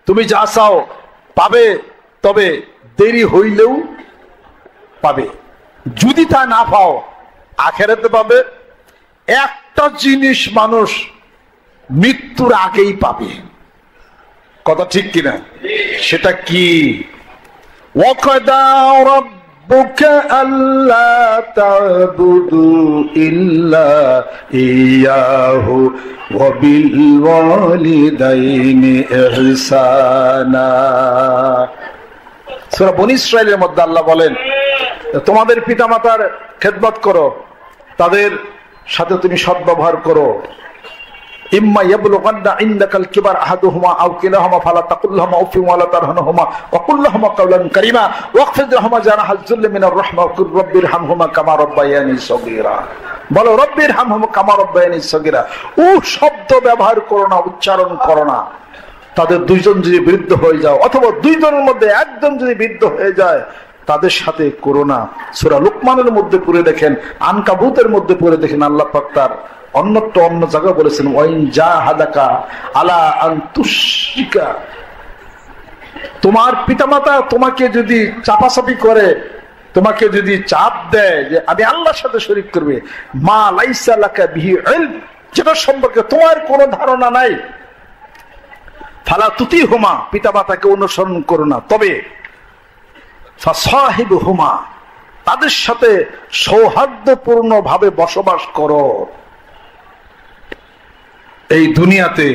তুমি যা চাও পাবে, তবে দেরি হইলেও পাবে। যদি তা না পাও আখেরাতে পাবে। একটা জিনিস মানুষ মৃত্যুর আগেই পাবে, কথা ঠিক কিনা? সেটা কি? ওয়াকাদা রাব্বুকা আল্লা তা'বুদু ইল্লা ইয়াহু ওয়া বিল ওয়ালিদাইনি ইহসানা। সূরা বনী ইসরাঈলের মধ্যে আল্লাহ বলেন, তোমাদের পিতামাতার খেদমত করো, তাদের সাথে তুমি সদ্ব্যবহার করো। ইম্মা ইয়াবলুগান্না ইনদাকাল কিবার আহাদুহুমা আও কিলাহুমা ফালা তাকুল লাহুমা উফিন ওয়া লা তারহানুহুমা ওয়া কুল লাহুমা কাওলান কারীমা ওয়াখফিদ লাহুমা জানাহাজ যুল্লি মিনার রাহমা ওয়া কুর রাব্বিরহামহুমা কামা রাব্বায়ানি সগীরা। বলো রাব্বিরহামহুমা কামা রাব্বায়ানি সগীরা। ও শব্দ ব্যবহার করো না, উচ্চারণ করো না। তাদের দুইজন যদি বৃদ্ধ হয়ে যায় অথবা দুইজনের মধ্যে একজন যদি বৃদ্ধ হয়ে যায় তাদের সাথে করো না। সূরা লুকমানের মধ্যে পড়ে দেখেন, আনকাবুতের মধ্যে পড়ে দেখেন, আল্লাহ পাক তার অন্যত্র অন্য জায়গায় বলেছেন, ওয়াইন জাহাদাকা আলা আন তুশরিকা। তোমার পিতামাতা তোমাকে যদি চাপাচাপি করে, তোমাকে যদি চাপ দেয় যে আমি আল্লাহর সাথে শরীক করবে, মা লাইসা লাকা বিহি ইলম, যেটা সম্পর্কে তোমার কোনো ধারণা নাই, ফালা তুতিহুমা, পিতামাতাকে অনুসরণ করো না, তবে ফাসাহিবহুমা, তাদের সাথে সৌহার্দ্যপূর্ণ ভাবে বসবাস করো। এই দুনিয়াতে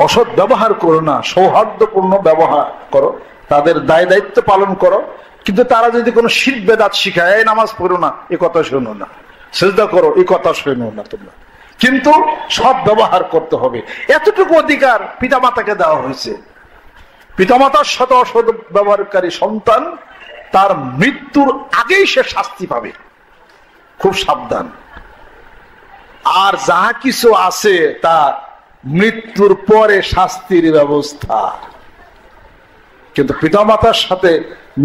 অসৎ ব্যবহার করো না, সৌহার্দ্যপূর্ণ ব্যবহার করো, তাদের দায় দায়িত্ব পালন করো। কিন্তু তারা যদি কোনো শিরক বেদাত শিখায়, এই নামাজ পড়ো না, এ কথা শোনো না, সিজদা করো, এই কথা শোনো না তোমরা, কিন্তু সৎ ব্যবহার করতে হবে। এতটুকু অধিকার পিতামাতাকে দেওয়া হয়েছে। পিতামাতার সাথে অসৎ ব্যবহারকারী সন্তান তার মৃত্যুর আগেই সে শাস্তি পাবে, খুব সাবধান। আর যাহা কিছু আছে তা মৃত্যুর পরে শাস্তির ব্যবস্থা, কিন্তু পিতামাতার সাথে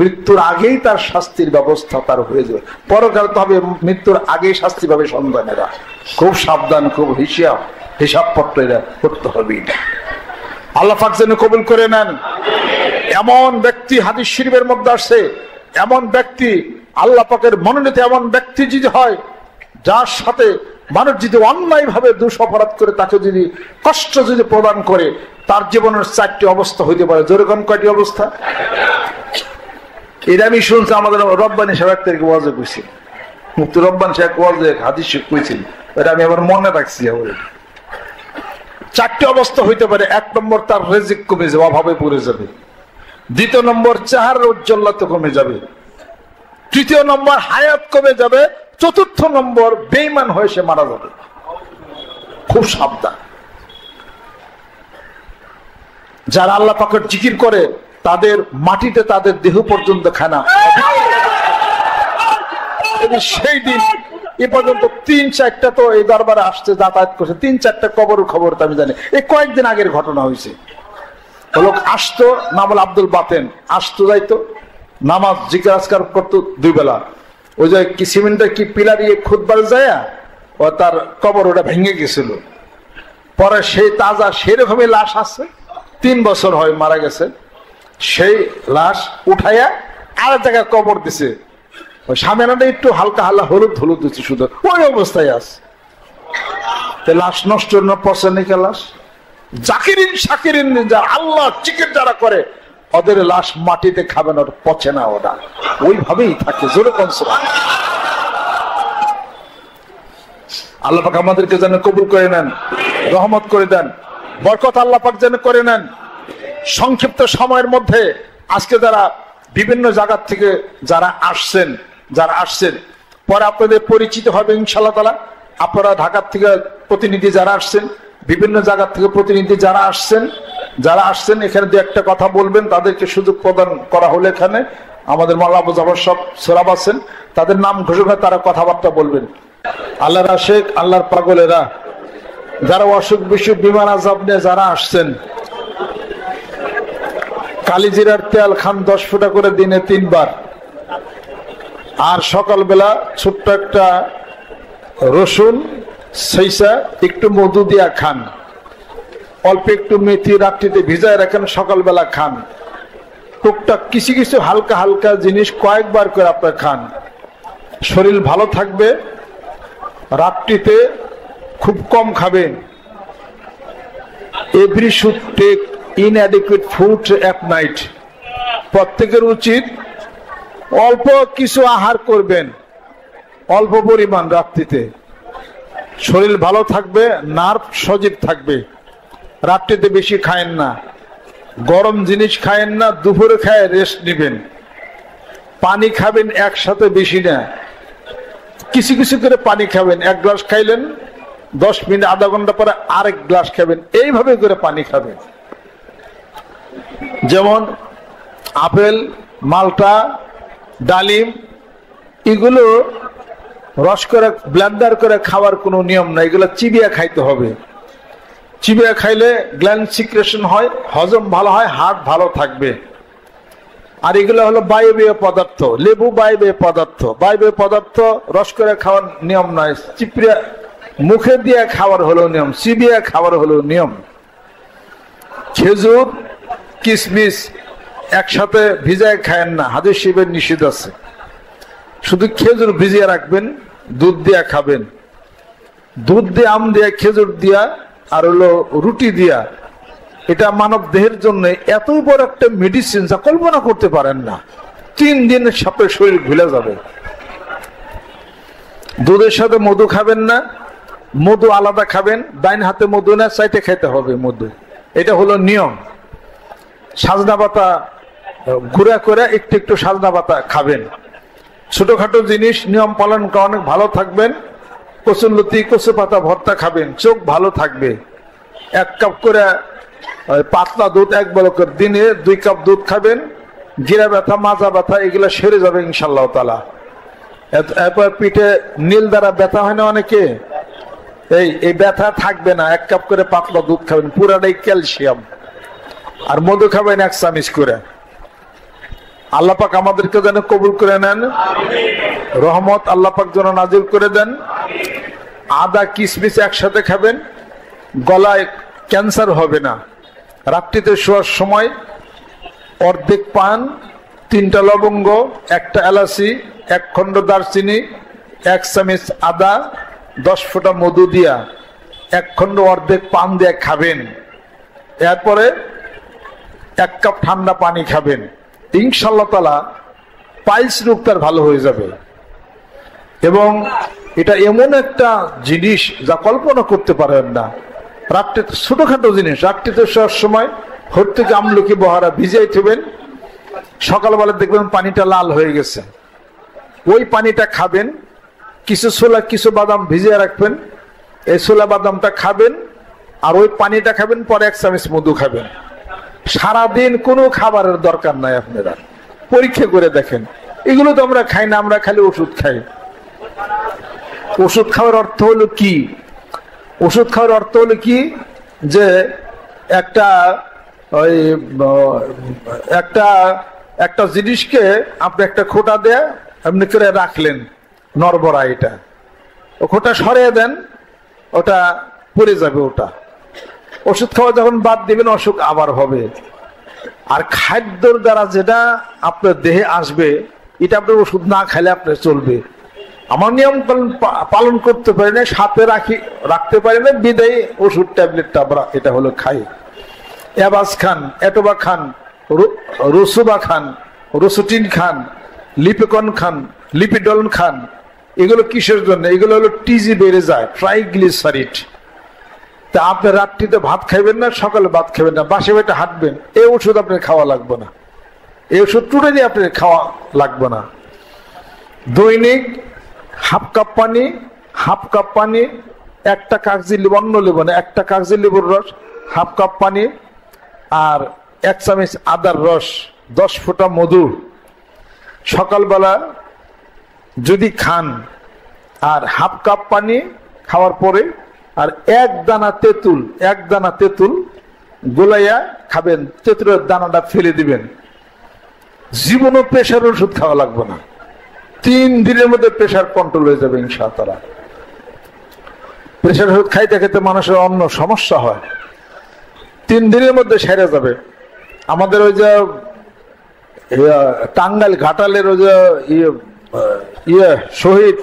মৃত্যুর আগেই তার শাস্তির ব্যবস্থা তার হয়ে যাবে। পরকালে তো হবে মৃত্যুর আগেই শাস্তি পাবে সন্তানেরা। খুব সাবধান, খুব হিসাব পত্র এরা করতে হবে। আল্লাহ পাক যেন কবুল করে নেন। এমন ব্যক্তি হাদিস শরীফের মধ্যে আসছে, এমন ব্যক্তি আল্লাহ পাকের মনোনীত এমন ব্যক্তি যদি হয়, যার সাথে মানুষ যদি অন্যায় ভাবে দুঃঅপরাধ করে তাকে যদি কষ্ট যদি প্রদান করে, তার জীবনের 4টি অবস্থা হইতে পারে। যেরকম কয়টি অবস্থা? এটা আমি শুনছি আমাদের রব্বানী সাহেব থেকে ওয়াজে কইছি, মুফতি রব্বানী সাহেব ওয়াজে হাদিস কইছিল, এটা আমি আবার মনে রাখছি। 4টি অবস্থা হইতে পারে। 1 নম্বর, তার রিজিক কমে যাবে, অভাবে পড়ে যাবে। 2 নম্বর, চেহারার উজ্জ্বলতা কমে যাবে। 3 নম্বর, হায়াত কমে যাবে। 4 নম্বর, বেঈমান হয়ে সে মারা যাবে। খুব সাবধান। যারা আল্লাহ পাকের জিকির করে তাদের মাটিতে তাদের দেহ পর্যন্ত খানা। সেই দিন এ পর্যন্ত 3-4টা তো এই দরবারে আসছে, যাতায়াত করছে, 3-4টা কবরের খবর তো আমি জানি। এই কয়েকদিন আগের ঘটনা হয়েছে। লোক আসতো, নাম হল আব্দুল বাতেন, আসতো যাইতো, নামাজ জিকির আজকার করতো 2 বেলা। ওই যে কি সিমেন্টের কি পিলার ইয়ে খুদবার যায়, ও তার কবর ওটা ভেঙে গেছিল। পরে সেই তাজা সেরকমই লাশ আছে, 3 বছর হয় মারা গেছে। সেই লাশ উঠাইয়া আর এক জায়গায় কবর দিছে। ওই সামনেটা একটু হালকা হালকা হলুদ হলুদ দিচ্ছে, শুধু ওই অবস্থায় আছে। লাশ নষ্ট পচে নাকি লাশ। জাকিরিন শাকিরিন যারা আল্লাহ জিকির যারা করে, ওদের লাশ মাটিতে খাবে না, পচে না, ওরা ওইভাবেই থাকে। জোরে কোন সুবহানাল্লাহ। আল্লাহ পাক আমাদেরকে যেন কবুল করে নেন, রহমত করে দেন, বরকত আল্লাহ পাক যেন করে নেন। সংক্ষিপ্ত সময়ের মধ্যে আজকে যারা বিভিন্ন জায়গা থেকে যারা আসছেন পরে আপনাদের পরিচিত হবে ইনশাআল্লাহ তাআলা। আপনারা ঢাকার থেকে প্রতিনিধি যারা আসছেন, বিভিন্ন জায়গা থেকে প্রতিনিধি যারা আসছেন এখানে 2-1টা কথা বলবেন, তাদেরকে সুযোগ প্রদান করা হলো। এখানে আমাদের মাওলানা আবু জাফর সব সোরাব আছেন, তাদের নাম ঘোষণা, তারা কথাবার্তা বলবেন। আল্লাহর আশিক, আল্লাহর পাগলেরা, যারা অসুখ বিসুখ বিমান আযাব নিয়ে যারা আসছেন, কালিজিরার তেল খান 10 ফুটা করে দিনে 3 বার, আর সকালবেলা ছোট্ট একটা রসুন সেইসা একটু মধু দিয়া খান। অল্প একটু মেথি রাত্রিতে ভিজায় রাখেন, সকালবেলা খান। টুকটাক কিছু কিছু হালকা হালকা জিনিস কয়েকবার করে আপনার খান, শরীর ভালো থাকবে। রাত্রিতে খুব কম খাবেন। Every should take inadequate food at night. প্রত্যেকের উচিত অল্প কিছু আহার করবেন, অল্প পরিমাণ রাত্রিতে। শরীর ভালো থাকবে, নার্ভ সজীব থাকবে। রাত্রিতে বেশি খায়েন না, গরম জিনিস খায়েন না, দুপুরে খায় রেস্ট নেবেন। পানি খাবেন একসাথে বেশি না, কিছু কিছু করে পানি খাবেন। এক গ্লাস খাইলেন, 10 মিনিট আধা ঘন্টা পরে আরেক গ্লাস খাবেন, এইভাবে করে পানি খাবেন। যেমন আপেল, মালটা, ডালিম, এগুলো রস করে ব্লেন্ডার করে খাওয়ার কোনো নিয়ম নাই, এগুলো চিবিয়ে খাইতে হবে। চিবিয়ে খাইলে গ্ল্যান্ড সিক্রেশন হয়, হজম ভালো হয়, হার্ট ভালো থাকবে। আর এগুলো হলো বায়বীয় পদার্থ। লেবু বায়বীয় পদার্থ, বায়বীয় পদার্থ রস করে খাওয়ার নিয়ম নয়, চিপড়ে মুখে দিয়ে খাওয়ার হলো নিয়ম, চিবিয়ে খাওয়ার হলো নিয়ম। খেজুর, কিশমিশ একসাথে ভিজায় খায়েন না, হাদিস শরীফের নিষেধ আছে। শুধু খেজুর ভিজিয়ে রাখবেন, দুধ দিয়ে খাবেন। দুধ দিয়ে, আম দিয়ে, খেজুর দিয়া আর হলো রুটি দিয়া, এটা মানব দেহের জন্য এত বড় একটা মেডিসিন যা কল্পনা করতে পারেন না। 3 দিনের সাথে শরীর ভুলে যাবে। দুধের সাথে মধু খাবেন না, মধু আলাদা খাবেন। ডাইন হাতে মধু না, চাইতে খাইতে হবে মধু, এটা হলো নিয়ম। সাজনা পাতা ঘুরা করে একটু একটু সাজনা পাতা খাবেন। ছোটখাটো জিনিস নিয়ম পালন করে অনেক ভালো থাকবেন। কচুরলতি, কচু পাতা ভর্তা খাবেন, চোখ ভালো থাকবে। 1 কাপ করে পাতলা দুধ, 1 বড় করে দিনে 2 কাপ দুধ খাবেন। গিরা ব্যথা, মাজা ব্যথা এগুলো সেরে যাবে ইনশাআল্লাহ তাআলা। এরপর পিঠে নীল দ্বারা ব্যথা হয় না অনেকে, এই ব্যথা থাকবে না। 1 কাপ করে পাতলা দুধ খাবেন, পুরাটাই ক্যালসিয়াম। আর মধু খাবেন 1 চামচ করে। আল্লাহ পাক আমাদেরকে যেন কবুল করে নেন, রহমত আল্লাহ পাক যেন নাজিল করে দেন। আদা, কিশমিশ একসাথে খাবেন, গলায় ক্যান্সার হবে না। রাত্রিতে শোয়ার সময় অর্ধেক পান, 3টা লবঙ্গ, 1টা এলাচি, 1 খণ্ড দারচিনি, 1 চামচ আদা, 10 ফোঁটা মধু দিয়া 1 খণ্ড অর্ধেক পান দিয়ে খাবেন। এরপরে 1 কাপ ঠান্ডা পানি খাবেন। ইনশাআল্লাহ তাআলা পাইলস রোগ তার ভালো হয়ে যাবে। এবং এটা এমন একটা জিনিস যা কল্পনা করতে পারেন না। রাত্রিতে ছোটখাটো জিনিস, রাত্রিতে শোয়ার সময় হর্তুকি, আমলকি, বহারা ভিজিয়ে থবেন। সকালবেলা দেখবেন পানিটা লাল হয়ে গেছে, ওই পানিটা খাবেন। কিছু ছোলা, কিছু বাদাম ভিজিয়ে রাখবেন, এই ছোলা বাদামটা খাবেন। আর ওই পানিটা খাবেন, পরে 1 চামচ মধু খাবেন। সারাদিন কোনো খাবারের দরকার নাই। আপনারা পরীক্ষা করে দেখেন। এগুলো তো আমরা খাই না, আমরা খালি ওষুধ খাই। ওষুধ খাওয়ার অর্থ হলো কি? ওষুধ খাওয়ার অর্থ হলো কি, যে একটা জিনিসকে আপনি একটা খোঁটা দেয়া এমনি করে রাখলেন, নরবরা, এটা ও খোঁটা সরিয়ে দেন, ওটা পড়ে যাবে। ওটা ওষুধ খাওয়া যখন বাদ দিবেন, অসুখ আবার হবে। আর খাদ্যর দ্বারা যেটা আপনার দেহে আসবে, এটা আপনার ওষুধ না খাইলে আপনার চলবে। আমার নিয়ম পালন করতে পারি না, সাথে রাখতে পারি না, বিদায় ওষুধ ট্যাবলেটটা আমরা এটা হলো খাই। অ্যাবাস খান, এটোবা খান, রসুবা খান, রসুটিন খান, লিপিকন খান, লিপিডলন খান। এগুলো কিসের জন্য? এগুলো হলো টিজি বেড়ে যায়, ট্রাইগ্লিসারিড। তা আপনি রাত্রিতে ভাত খাইবেন না, সকালে ভাত খাবেন না, বাসে বেটে হাঁটবেন, এই ওষুধ আপনার খাওয়া লাগবে না। এই ওষুধ টোটালি আপনার খাওয়া লাগবে না। দৈনিক 1/2 কাপ পানি, 1/2 কাপ পানি, 1টা কাগজি লেবু, অন্য লেবু না, 1টা কাগজি লেবুর রস, 1/2 কাপ পানি, আর 1 চামচ আদার রস, 10 ফোঁটা মধু সকালবেলা যদি খান, আর 1/2 কাপ পানি খাওয়ার পরে, আর 1 দানা তেঁতুল গোলাইয়া খাবেন। তেঁতুলের দানাটা ফেলে দিবেন। জীবনও প্রেশার ওষুধ খাওয়া লাগবে না। 3 দিনের মধ্যে প্রেশার কন্ট্রোল হয়ে যাবে ইনশাআল্লাহ। প্রেশার ওষুধ খাইতে খাইতে মানুষের অন্য সমস্যা হয়। 3 দিনের মধ্যে সেরে যাবে। আমাদের ওই যে টাঙ্গাইল ঘাটালের ওই যে শহীদ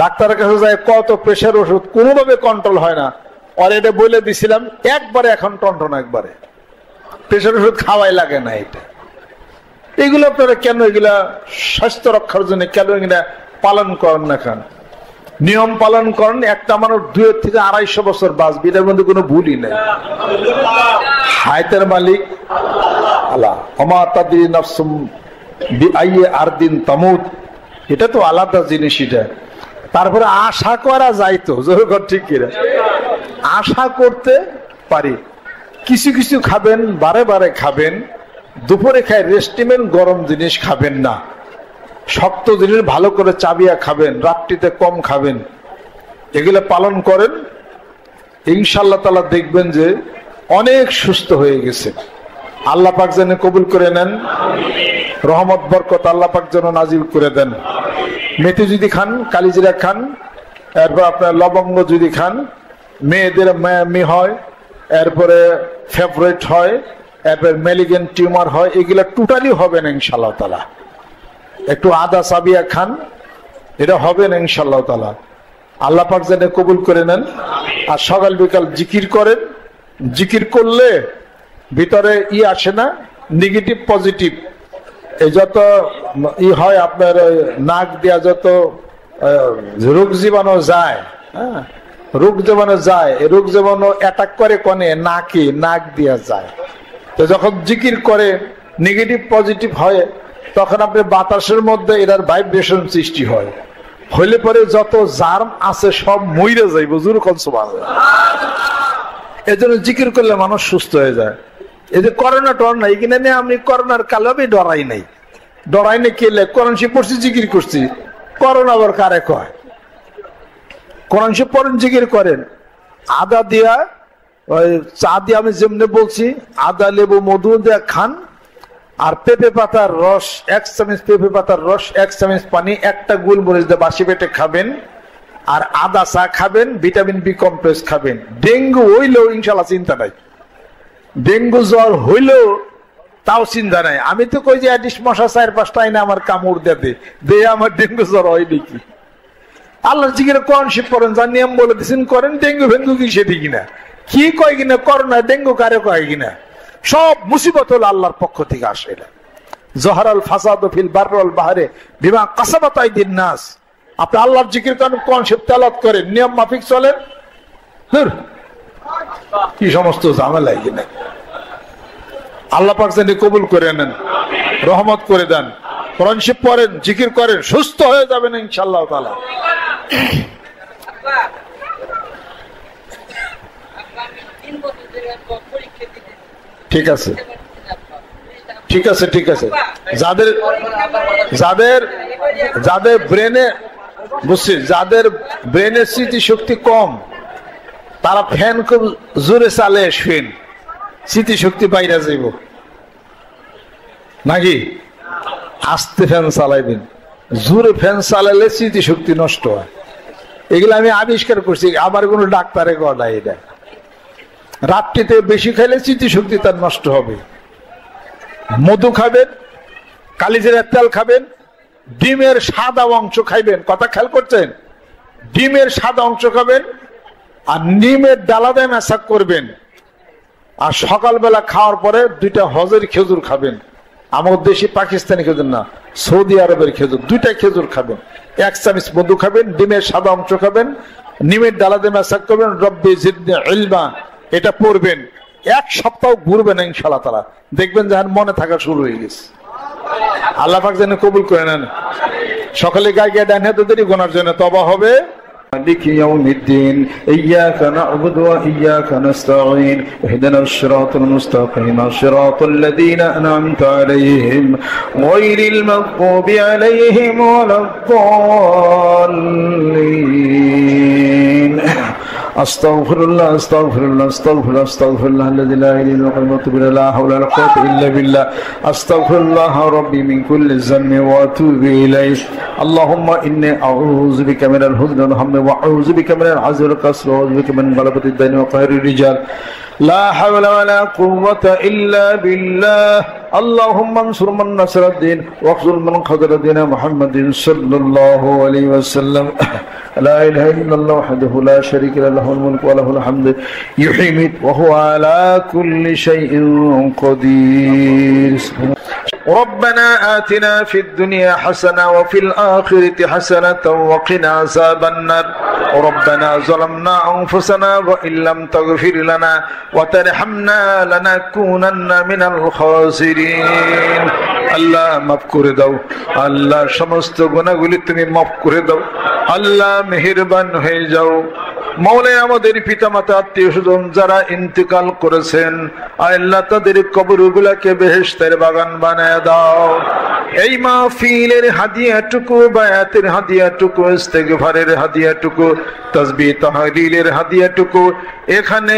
ডাক্তারের কাছে যায়, কত প্রেশার ওষুধ কোনোভাবে কন্ট্রোল হয় না, আর এটা বলে দিছিলাম একবারে এখন টনটন, একবারে প্রেশার ওষুধ খাওয়াই লাগে না। এগুলো আপনারা কেন এগুলা স্বাস্থ্য রক্ষার জন্য কেন এগুলা পালন করেন না? খান নিয়ম পালন করেন, একটা মানুষ 2 থেকে 250 বছর বাঁচবে, এটার মধ্যে কোনো ভুলই নেই। হায়াতের মালিক আল্লাহ। ওমা তাদরি নাফসুম বিআইয়ি আরদিন তামুত, এটা তো আলাদা জিনিস। এটা তারপরে আশা করা যায় তো, ঠিক কিনা? আশা করতে পারি। কিছু কিছু খাবেন, বারে বারে খাবেন, দুপুরে খায় রেস্টিমেন্ট, গরম জিনিস খাবেন না, শক্ত জিনিস ভালো করে চাবিয়া খাবেন, রাত্রিতে কম খাবেন। এগুলো পালন করেন, ইনশাআল্লাহ তাআলা দেখবেন যে অনেক সুস্থ হয়ে গেছে। আল্লাহ পাক যেন কবুল করে নেন, রহমত বরকত আল্লাহ পাক যেন নাজিল করে দেন। মেথি যদি খান, কালিজিরা খান, এরপর আপনার লবঙ্গ যদি খান, মেয়েদের মেয়ে হয়, এরপরে ফেভারিট হয়, এরপর মেলিগেন টিউমার হয়, এগুলা টোটালি হবে না ইনশাআল্লাহ তাআলা। একটু আদা সাবিয়া খান, এটা হবে না ইনশাআল্লাহ তাআলা। আল্লাহ পাক যেন কবুল করে নেন। আর সকাল বিকাল জিকির করেন, জিকির করলে ভিতরে আসে না, নেগেটিভ পজিটিভ, এই যত হয় আপনার নাক দিয়া যত রোগ জীবাণু যায়, হ্যাঁ রোগ জীবাণু যায়, এই রোগ জীবাণু অ্যাটাক করে কোনে? নাকে, নাক দিয়া যায়। তো যখন জিকির করে নেগেটিভ পজিটিভ হয়, তখন আপনি বাতাসের মধ্যে এটার ভাইব্রেশন সৃষ্টি হয়, হইলে পরে যত জার্ম আছে সব মইরে যাইব। জোরে কোন সুবহানাল্লাহ। এজন্য জিকির করলে মানুষ সুস্থ হয়ে যায়। এই যে করোনা টরনা, এখানে নিয়ে আমি করোনার কালে আমি ডরাই নাই, ডরাই নাই কেলে? কোরআন শরীফ পড়ছি, জিকির করছি। করোনা আবার কারে কয়? কোরআন শরীফ পড়েন, জিকির করেন। আদা দিয়া, ওই চা দিয়ে আমি যেমনি বলছি, আদা লেবু মধু দিয়া খান। আর পেঁপে পাতার রস 1 চামচ, পেঁপে পাতার রস 1 চামচ পানি, একটা গোলমরিচ দিয়ে বাসি পেটে খাবেন। আর আদা চা খাবেন, ভিটামিন বি কমপ্লেক্স খাবেন। ডেঙ্গু হইলেও ইনশাল্লাহ চিন্তা নাই, ডেঙ্গু জ্বর হইলেও তাও চিন্তা নাই। আমি তো কই যে অ্যাডিস মশা 4-5টা আইনে আমার কামড় দিয়ে আমার ডেঙ্গু জ্বর হয় নাকি? আল্লাহ জিকির কোরআন শরীফ পড়েন, যা নিয়ম বলে দিচ্ছেন করেন। ডেঙ্গু ফেঙ্গু কি সেটি কিনা? কি কয় কিনা? করোনা ডেঙ্গু কারে কয় কিনা? সব মুসিবত হলো আল্লাহর পক্ষ থেকে আসে। জহরাল ফাসাদু ফিল বাররি ওয়াল বাহরি বিমা কাসাবাত আইদিন নাস। আপনি আল্লাহর জিকির করেন, কোরআন শরীফ তেলাওয়াত করেন, নিয়ম মাফিক চলেন, কি সমস্ত ঝামেলা কিনা। আল্লাহ পাক যেন কবুল করে নেন, রহমত করে দেন। কোরআন শরীফ পড়েন, জিকির করেন, সুস্থ হয়ে যাবেন ইনশাআল্লাহ তাআলা। ঠিক আছে, ঠিক আছে, ঠিক আছে। যাদের যাদের যাদের ব্রেনে, বুঝছি, যাদের ব্রেনের স্মৃতি শক্তি কম, তারা ফ্যান খুব জোরে চালে শুন, স্মৃতি শক্তি বাইরে যাইব নাকি? আস্তে ফ্যান চালাইবেন, জোরে ফ্যান চালাইলে স্মৃতি শক্তি নষ্ট হয়। এগুলো আমি আবিষ্কার করছি, আমার কোনো ডাক্তারে গড়া। এটা রাত্রিতে বেশি খাইলে স্মৃতি শক্তি তার নষ্ট হবে। মধু খাবেন, কালিজিরার তেল খাবেন, ডিমের সাদা অংশ খাইবেন। কথা খেয়াল করছেন? ডিমের সাদা অংশ খাবেন, আর নিমের ডালা দিয়ে মেশাক করবেন। আর সকালবেলা খাওয়ার পরে 2টা হজের খেজুর খাবেন। আমার দেশি পাকিস্তানি খেজুর না, সৌদি আরবের খেজুর। 2টা খেজুর খাবেন, 1 চামচ মধু খাবেন, ডিমের সাদা অংশ খাবেন, নিমের ডালা দিয়ে মেশাক করবেন, রব্বি জিদনি ইলমা, এটা পড়বেন। 1 সপ্তাহ ঘুরবেন ইনশাআল্লাহ তাআলা, দেখবেন যে মনে থাকা শুরু হয়ে গেছে। আল্লাহ পাক যেন কবুল করে নেন। সকালে গায়ে গায়ে ডান হাতে দেরি গোনার জন্য তওবা হবে। مالك يوم الدين إياك نعبد وإياك نستعين اهدنا الصراط المستقيم صراط الذين أنعمت عليهم غير المغضوب عليهم ولا الضالين আস্তাগফিরুল্লাহ আস্তাগফিরুল্লাহ আস্তাগফিরুল্লাহ আস্তাগফিরুল্লাহ আল্লাযী লা ইলাহা ইল্লা হুয়া আতুবু ইলাইহি লা হাওলা ওয়ালা কুওয়াতা ইল্লা বিল্লাহ আস্তাগফিরুল্লাহ রাব্বি মিন কুল্লি যামবি ওয়া আতুবু ইলাইহি আল্লাহুম্মা ইন্নী আউযু বিকা মিনাল হুজনি ওয়াল হামমি ওয়া আউযু বিকা মিনাল আজরি ওয়াল কাসরি ওয়া আউযু বিকা মিন গালাবাতিদ দাইনি ওয়া কাহরির রিজাল لا حول ولا قوة إلا بالله اللهم انصر من نصر الدين واخذل من خذل دين محمد صلى الله عليه وسلم لا إله إلا الله وحده لا شريك له له الملك وله الحمد يحيي ويميت وهو على كل شيء قدير ربنا آتنا في الدنيا حسنة وفي الآخرة حسنة وقنا عذاب النار ربنا ظلمنا أنفسنا وإن لم تغفر لنا وترحمنا لنكونن من الخاسرين আল্লাহ মাফ করে দাও আল্লাহ সমস্ত গুনাহগুলি তুমি মাফ করে দাও আল্লাহ মেহেরবান হয়ে যাও মওলা আমাদের পিতামাতা আত্মীয়স্বজন যারা ইন্তেকাল করেছেন আল্লাহ তাদের কবরগুলোকে বেহেশতের বাগান বানায় দাও এই মাহফিলের হাদিয়াটুকু বায়াতের হাদিয়াটুকু ইস্তেগফারের হাদিয়াটুকু তাসবিহ তাহলিলের হাদিয়াটুকু এখানে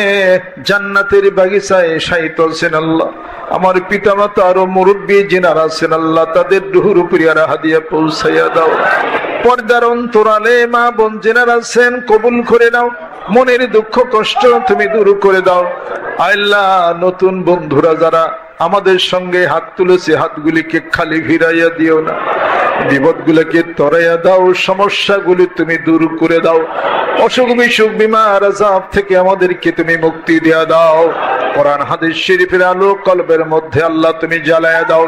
জান্নাতের বাগিচায় শায়িত আছেন আল্লাহ আমার পিতামাতা আর মুরব্বি যিনারা আছেন আল্লাহ তাদের রুহুর উপরে আর হাদিয়া পৌঁছাইয়া দাও পর্দার অন্তরালে মা বোন যিনারা আছেন কবুল করে নাও মনের দুঃখ কষ্ট তুমি দূর করে দাও আল্লাহ নতুন বন্ধুরা যারা আমাদের সঙ্গে হাত তুলেছে হাতগুলিকে খালি ফিরাইয়া দিও না বিপদগুলোকে তরাইয়া দাও সমস্যাগুলি তুমি দূর করে দাও অসুখ বিসুখ বিমার আযাব থেকে আমাদেরকে তুমি মুক্তি দিয়া দাও কোরআন হাদিস শরীফের আলো কলবের মধ্যে আল্লাহ তুমি জ্বালায়া দাও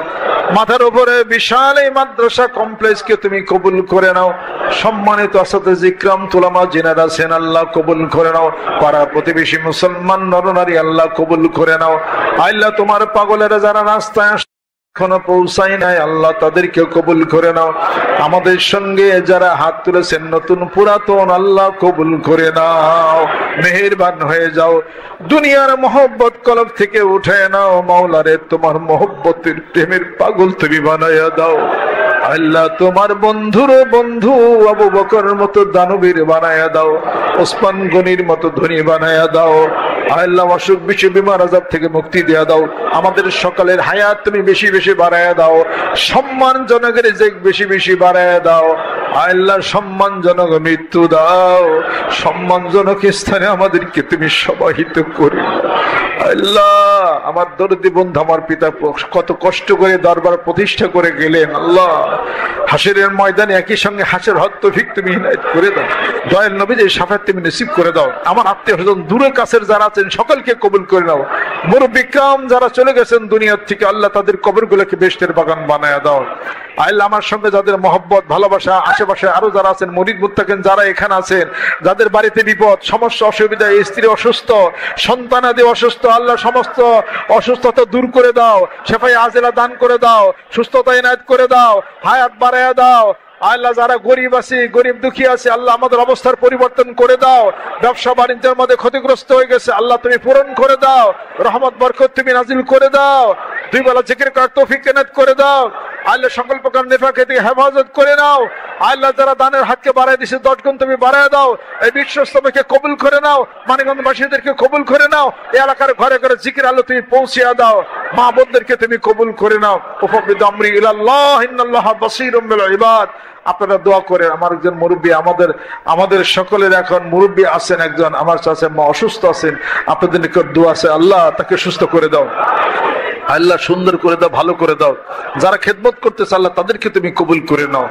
মাথার উপরে বিশাল এই মাদ্রাসা কমপ্লেক্সকে তুমি কবুল করে নাও সম্মানিত আসাতিজ ইকরাম তুলামা যিনারা আছেন আল্লাহ কবুল করে নাও পাড়া প্রতিবেশী মুসলমান নরনারী আল্লাহ কবুল করে নাও আল্লাহ তোমার পাগলেরা যারা রাস্তায় এখনো পৌঁছায় নাই আল্লাহ তাদেরকে কবুল করে নাও আমাদের সঙ্গে যারা হাত তুলেছেন নতুন পুরাতন আল্লাহ কবুল করে নাও মেহেরবান হয়ে যাও দুনিয়ার মহব্বত কলব থেকে উঠে নাও মাওলারে তোমার মহব্বতের প্রেমের পাগল তুমি বানাইয়া দাও আল্লাহ তোমার বন্ধুর বন্ধু আবু বকরের মতো দানবীর বানাইয়া দাও ওসমান গনির মতো ধনী বানাইয়া দাও আল্লাহ অসুখ বিসুখ বিমার আযাব থেকে মুক্তি দিয়া দাও আমাদের সকালের হায়াত তুমি বেশি বেশি বাড়াইয়া দাও সম্মানজনকের রিজিক বেশি বেশি বাড়াইয়া দাও আল্লাহ সম্মানজনক মৃত্যু দাও সম্মানজনক স্থানে আমাদেরকে তুমি সমাহিত করে আল্লাহ আমার দরদি বন্ধু আমার পিতা কত কষ্ট করে দরবার প্রতিষ্ঠা করে গেলেন আল্লাহ হাসরের ময়দানে একই সঙ্গে হাসের হক তৌফিক তুমি ইনায়েত করে দাও দয়াল নবীদের শাফাত তুমি নসিব করে দাও আমার আত্মীয়স্বজন দূরে কাছের যারা আছেন সকলকে কবুল করে নাও মুরব্বি কিরাম যারা চলে গেছেন দুনিয়া থেকে আল্লাহ তাদের কবরগুলোকে বেহেশতের বাগান বানায়া দাও আল্লাহ আমার সঙ্গে যাদের মহব্বত ভালোবাসা আশেপাশে আরো যারা আছেন মুরিদ মুত্তাকিন যারা এখানে আছেন যাদের বাড়িতে বিপদ সমস্যা অসুবিধা স্ত্রী অসুস্থ সন্তানাদি অসুস্থ আল্লাহ সমস্ত অসুস্থতা দূর করে দাও শেফাই আজেলা দান করে দাও সুস্থতা ইনায়েত করে দাও হায়াত বাড়ায়া দাও আল্লাহ যারা গরিব আছে গরিব দুঃখী আছে আল্লাহ আমাদের অবস্থার পরিবর্তন করে দাও ব্যবসা বাণিজ্যের মধ্যে ক্ষতিগ্রস্ত হয়ে গেছে আল্লাহ তুমি পূরণ করে দাও রহমত বরকত তুমি নাজিল করে দাও দুই বেলা জিকির করার তৌফিক ইনায়েত করে দাও আল্লাহ সকল প্রকার নেফাক থেকে হেফাজত করে নাও আল্লাহ যারা দানের হাতকে বাড়ায় দিছে 10 গুণ তুমি বাড়ায় দাও এই বিশ্বস্তমকে কবুল করে নাও মানিকগঞ্জবাসীদেরকে কবুল করে নাও এই এলাকার ঘরে ঘরে জিকির আল্লাহ তুমি পৌঁছিয়া দাও মা বোনদেরকে তুমি কবুল করে নাও উফবিদ আমরি ইলাল্লাহ ইন্নাল্লাহা বাসীরুম বিল ইবাদ আপনারা দোয়া করেন আমার একজন মুরব্বী আমাদের সকলের এখন মুরব্বী আছেন একজন আমার চাচা মা অসুস্থ আছেন আপনাদের নিকট দোয়া আছে আল্লাহ তাকে সুস্থ করে দাও আল্লাহ সুন্দর করে দাও ভালো করে দাও যারা খেদমত করতেছে আল্লাহ তাদেরকে তুমি কবুল করে নাও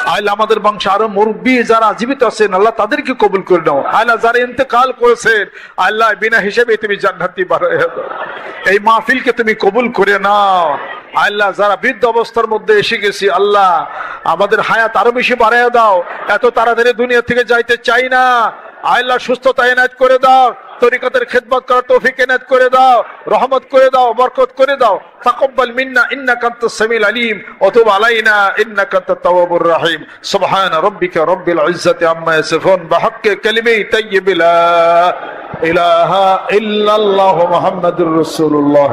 আল্লাহ আমাদের বংশে আরো মুরব্বী যারা জীবিত আছেন আল্লাহ তাদেরকে কবুল করে নাও আল্লাহ যারা ইন্তেকাল করেছেন আল্লাহ বিনা হিসেবে তুমি জান্নাতি বানাইয়া দাও এই মাহফিলকে তুমি কবুল করে নাও আল্লাহ যারা বৃদ্ধ অবস্থার মধ্যে এসে গেছি আল্লাহ আমাদের হায়াত আরো বেশি বাড়াইয়া দাও এত তাড়াতাড়ি দুনিয়া থেকে যাইতে চাই না আল্লাহ সুস্থতা ইনায়েত করে দাও তরিকতের খিদমত করার তৌফিক ইনায়েত করে দাও রহমত করে দাও বরকত করে দাও তাকাব্বাল মিন্না ইন্নাকা আনতাস সামিউল আলিম ওয়া তুব আলাইনা ইন্নাকা আনতাত তাওয়াবুর রহিম সুবহানা রাব্বিকা রাব্বিল ইজ্জাতি আম্মা ইয়াসিফুন বিহাক্কি কালিমাতি তাইয়্যিবা লা ইলাহা ইল্লাল্লাহু মুহাম্মাদুর রাসূলুল্লাহ